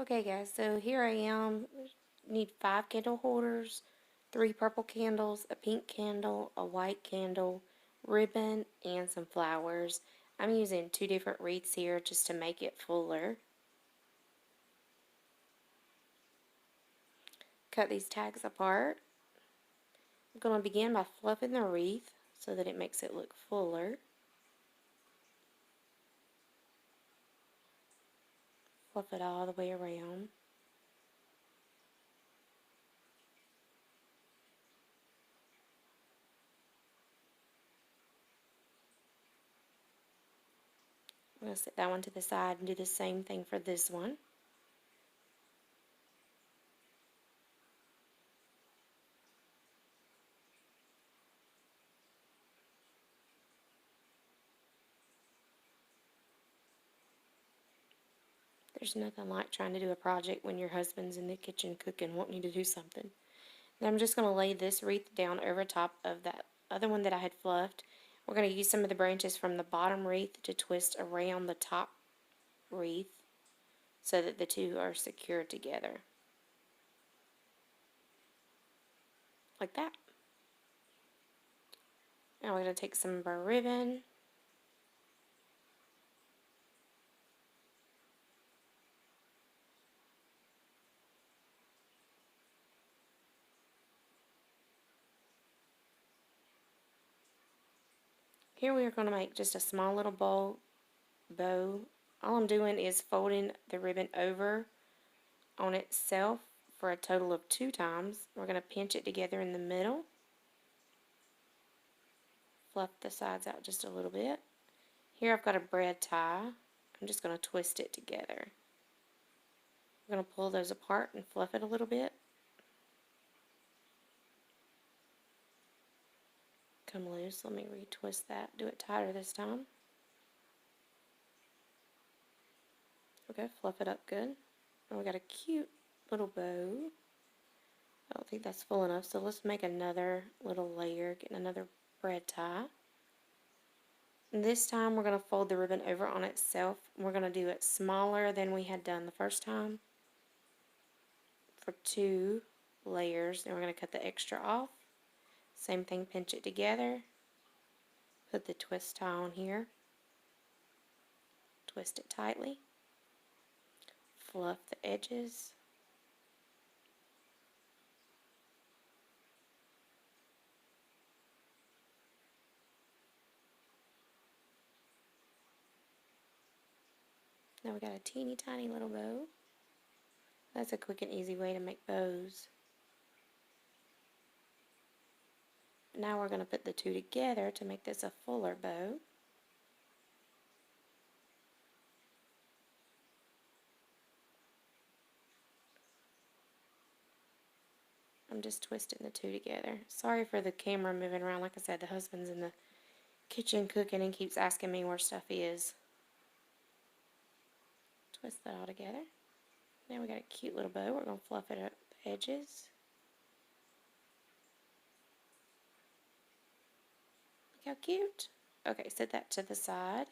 Okay guys, so here I am. Need 5 candle holders, 3 purple candles, a pink candle, a white candle, ribbon, and some flowers. I'm using 2 different wreaths here just to make it fuller. Cut these tags apart. I'm going to begin by fluffing the wreath so that it makes it look fuller. Fluff it all the way around. I'm going to set that one to the side and do the same thing for this one. There's nothing like trying to do a project when your husband's in the kitchen cooking, wanting you to do something. And I'm just going to lay this wreath down over top of that other one that I had fluffed. We're going to use some of the branches from the bottom wreath to twist around the top wreath so that the two are secured together. Like that. Now we're going to take some of our ribbon. Here we are going to make just a small little bow. All I'm doing is folding the ribbon over on itself for a total of 2 times. We're going to pinch it together in the middle. Fluff the sides out just a little bit. Here I've got a braid tie. I'm just going to twist it together. I'm going to pull those apart and fluff it a little bit. Come loose. Let me retwist that. Do it tighter this time. Okay, fluff it up good. And we got a cute little bow. I don't think that's full enough, so let's make another little layer, get another braid tie. And this time we're going to fold the ribbon over on itself. We're going to do it smaller than we had done the first time for 2 layers. And we're going to cut the extra off. Same thing, pinch it together. Put the twist tie on here. Twist it tightly. Fluff the edges. Now we got a teeny tiny little bow. That's a quick and easy way to make bows. Now we're going to put the two together to make this a fuller bow. I'm just twisting the two together. Sorry for the camera moving around. Like I said, the husband's in the kitchen cooking and keeps asking me where stuff is. Twist that all together. Now we got a cute little bow. We're going to fluff it up the edges. Look how cute. Okay, set that to the side.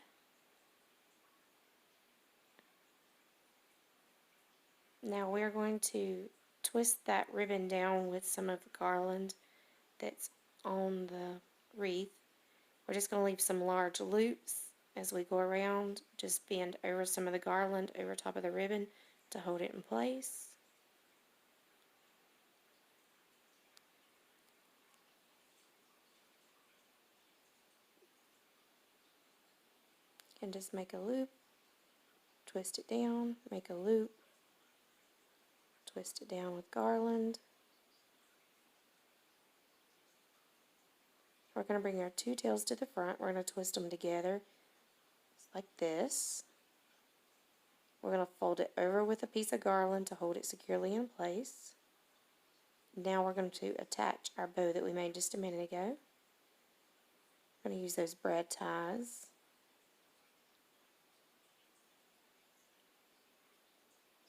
Now we're going to twist that ribbon down with some of the garland that's on the wreath. We're just going to leave some large loops as we go around. Just bend over some of the garland over top of the ribbon to hold it in place. And just make a loop, twist it down, make a loop, twist it down with garland. We're going to bring our 2 tails to the front. We're going to twist them together like this. We're going to fold it over with a piece of garland to hold it securely in place. Now we're going to attach our bow that we made just a minute ago. We're going to use those braid ties.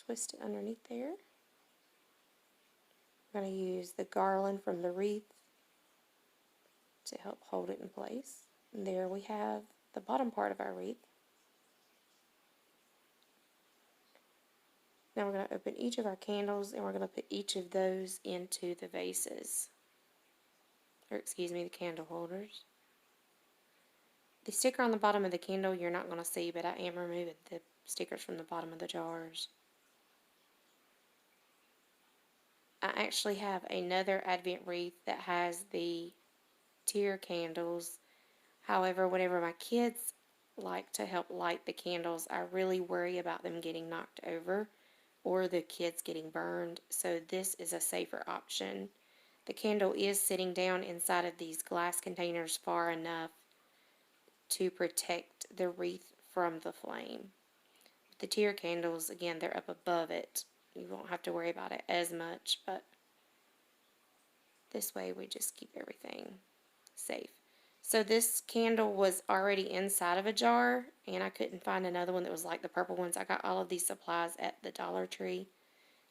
Twist it underneath there. We're going to use the garland from the wreath to help hold it in place. And there we have the bottom part of our wreath. Now we're going to open each of our candles and we're going to put each of those into the vases. Or excuse me, the candle holders. The sticker on the bottom of the candle you're not going to see, but I am removing the stickers from the bottom of the jars. I actually have another Advent wreath that has the tier candles. However, whenever my kids like to help light the candles, I really worry about them getting knocked over or the kids getting burned, so this is a safer option. The candle is sitting down inside of these glass containers far enough to protect the wreath from the flame. The tier candles, again, they're up above it. You won't have to worry about it as much, but this way we just keep everything safe. So this candle was already inside of a jar, and I couldn't find another one that was like the purple ones. I got all of these supplies at the Dollar Tree.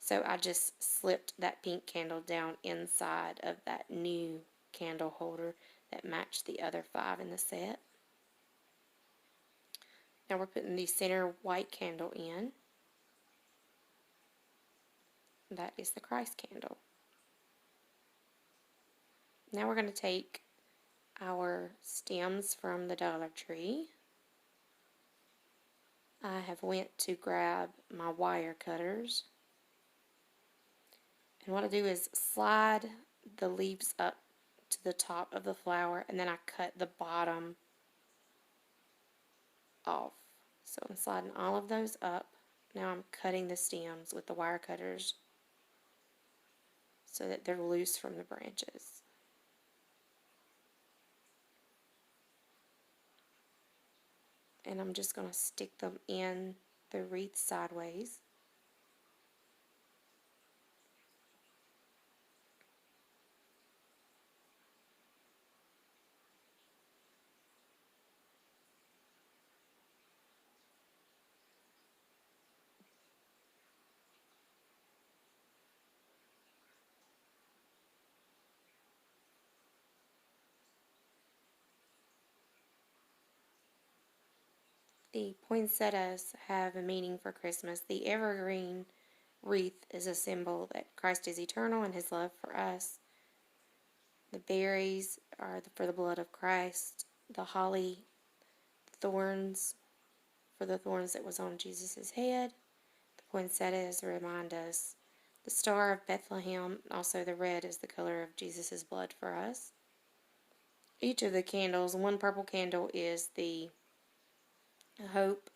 So I just slipped that pink candle down inside of that new candle holder that matched the other 5 in the set. Now we're putting the center white candle in. That is the Christ candle. Now we're going to take our stems from the Dollar Tree. I have went to grab my wire cutters. And what I do is slide the leaves up to the top of the flower, and then I cut the bottom off. So I'm sliding all of those up. Now I'm cutting the stems with the wire cutters so that they're loose from the branches. And I'm just going to stick them in the wreath sideways. The poinsettias have a meaning for Christmas. The evergreen wreath is a symbol that Christ is eternal and his love for us. The berries are for the blood of Christ. The holly thorns for the thorns that was on Jesus' head. The poinsettias remind us. The star of Bethlehem, also the red, is the color of Jesus' blood for us. Each of the candles, one purple candle is the hope,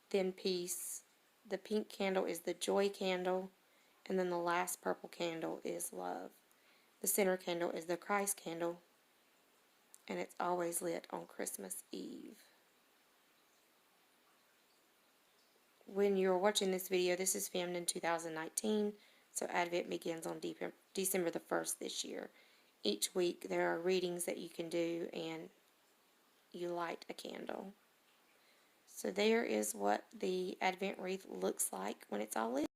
then peace. The pink candle is the joy candle, and then the last purple candle is love. The center candle is the Christ candle, and it's always lit on Christmas Eve. When you're watching this video, this is filmed in 2019, so Advent begins on December the 1st this year. Each week there are readings that you can do, and you light a candle. So there is what the Advent wreath looks like when it's all lit.